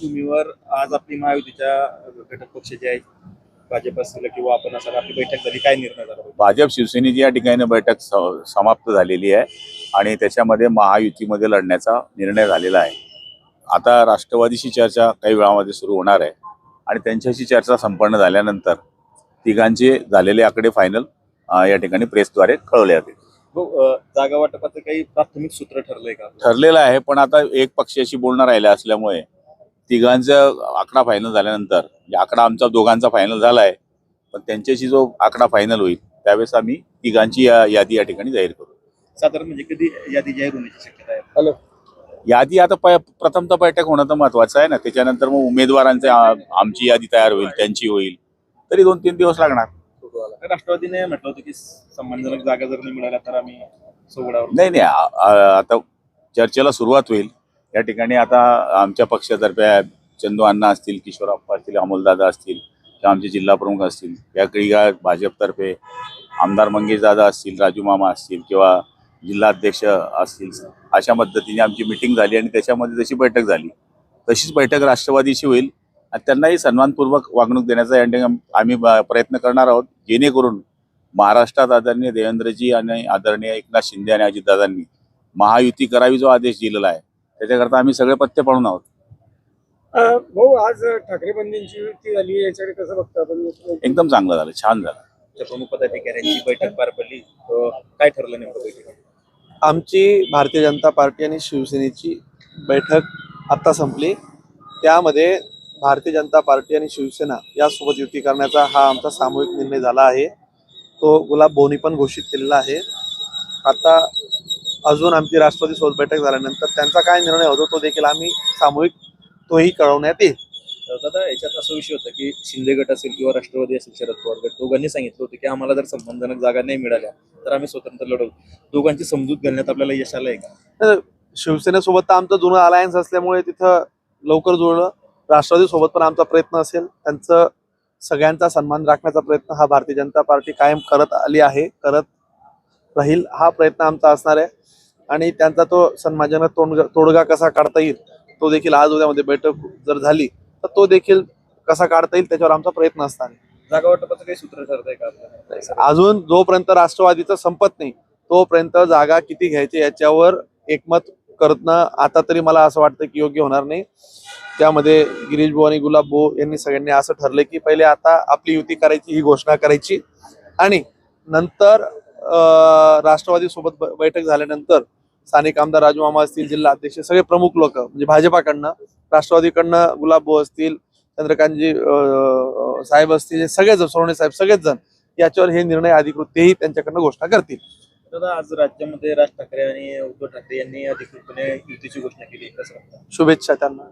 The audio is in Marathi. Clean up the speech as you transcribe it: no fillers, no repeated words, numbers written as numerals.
भूमीवर आज आपली महायुतीच्या घटक पक्ष जे आहेत भाजप असतील किंवा आपण असाल आपली बैठक झाली, काय निर्णय झाला? भाजप शिवसेनेची या ठिकाणी बैठक समाप्त झालेली आहे आणि त्याच्यामध्ये महायुतीमध्ये लढण्याचा निर्णय झालेला आहे. आता राष्ट्रवादीशी चर्चा काही वेळामध्ये सुरू होणार आहे आणि त्यांच्याशी चर्चा संपन्न झाल्यानंतर तिघांचे झालेले आकडे फायनल या ठिकाणी प्रेसद्वारे कळवले जातील. जागा वाटपाचं काही प्राथमिक सूत्र ठरलंय का? ठरलेलं आहे, पण आता एक पक्षाशी बोलणं राहिलं असल्यामुळे तिघांचा आकडा फायनल झाल्यानंतर आकडा आमचा दोघांचा फायनल झाला आहे, पण त्यांच्याशी जो आकडा फायनल होईल त्यावेळेस आम्ही तिघांची यादी या ठिकाणी जाहीर करू. साधारण म्हणजे कधी यादी जाहीर होण्याची शक्यता आहे? यादी आता प्रथमतः बैठक होणं तर महत्वाचं आहे ना, त्याच्यानंतर मग उमेदवारांचे आमची यादी तयार होईल, त्यांची होईल, तरी 2-3 दिवस लागणार. राष्ट्रवादीने म्हटलं होतं की सन्मानजनक जागा जर नाही मिळाल्या तर आम्ही सोबडावर. नाही आता चर्चेला सुरुवात होईल. या ठिकाणी आता आमच्या पक्षातर्फे चंदू अण्णा असतील, किशोर अप्पा असतील, अमोलदादा असतील किंवा आमचे जिल्हा प्रमुख असतील, याकडे भाजपतर्फे आमदार मंगेश दादा असतील, राजू मामा असतील किंवा जिल्हाध्यक्ष असतील, अशा पद्धतीने आमची मिटिंग झाली आणि त्याच्यामध्ये जशी बैठक झाली तशीच बैठक राष्ट्रवादीशी होईल आणि त्यांनाही सन्मानपूर्वक वागणूक देण्याचा या ठिकाणी आम्ही प्रयत्न करणार आहोत, जेणेकरून महाराष्ट्रात आदरणीय देवेंद्रजी आणि आदरणीय एकनाथ शिंदे आणि अजितदादांनी महायुती करावी जो आदेश दिलेला आहे त्याच्याकरता आम्ही सगळे पत्ते पाडून आहोत. भाऊ, आज ठाकरे बंधूंची युती झाली, याच्याकडे कसं बघता आपण? एकदम चांगलं झालं, छान झालं. प्रमुख पदाधिकाऱ्यांची बैठक पार पडली, काय ठरलं नेमकं बैठकीत? आमची भारतीय जनता पार्टी आणि शिवसेनेची बैठक आता संपली. त्यामध्ये भारतीय जनता पार्टी आणि शिवसेना यासोबत युती करण्याचा हा आमचा सामूहिक निर्णय झाला आहे. तो गुलाब भाऊंनी पण घोषित केलेला आहे. आता अजून आमची राष्ट्रवादी सोबत बैठक झाल्यानंतर त्यांचा काय निर्णय होतो तो देखील आम्ही सामूहिक तोही कळवण्यात येईल. दादा, याच्यात असा विषय होता की शिंदे गट असेल किंवा राष्ट्रवादी असेल, शरद पवार गट, दोघांनी सांगितलं होतं की आम्हाला जर सन्मानजनक जागा नाही मिळाल्या तर आम्ही स्वतंत्र लढवू. दोघांची समजूत घालण्यात आपल्याला यश आलंय का? शिवसेनेसोबत तर आमचं जुनं अलायन्स असल्यामुळे तिथं लवकर जुळलं. राष्ट्रवादी सोबत पण आमचा प्रयत्न असेल, त्यांचं सगळ्यांचा सन्मान राखण्याचा प्रयत्न हा भारतीय जनता पार्टी कायम करत आली आहे, करत राहील. हा प्रयत्न आमचा असणार आहे आणि त्यांचा तो सन्मानजनक तोडगा कसा काढता येईल तो देखील आज उद्यामध्ये बैठक जर झाली तर तो देखील कसा काढता येईल त्याच्यावर आमचा प्रयत्न असणार आहे. जागा वाटपाचं काही सूत्र ठरतंय का आपल्याला? अजून जोपर्यंत राष्ट्रवादीचं संपत नाही तोपर्यंत जागा किती घ्यायची याच्यावर एकमत करणं आता तरी मला असं वाटतं की योग्य होणार नाही. त्यामध्ये गिरीश भाऊ आणि गुलाब भाऊ यांनी सगळ्यांनी असं ठरलं की पहिले आता आपली युती करायची, ही घोषणा करायची आणि नंतर राष्ट्रवादी सोबत बैठक झाल्यानंतर स्थानिक आमदार राजू मामा असतील, जिल्हा अध्यक्ष, सगळे प्रमुख लोक म्हणजे भाजपाकडनं, राष्ट्रवादीकडनं गुलाब भाऊ असतील, चंद्रकांतजी साहेब असतील, सगळेच सोनवणे साहेब, सगळेच जण याच्यावर हे निर्णय अधिकृत तेही त्यांच्याकडनं घोषणा करतील. दादा, आज राज्यामध्ये राज ठाकरे आणि उद्धव ठाकरे यांनी अधिकृतपणे युतीची घोषणा केली, कसं वाटतं? शुभेच्छा त्यांना.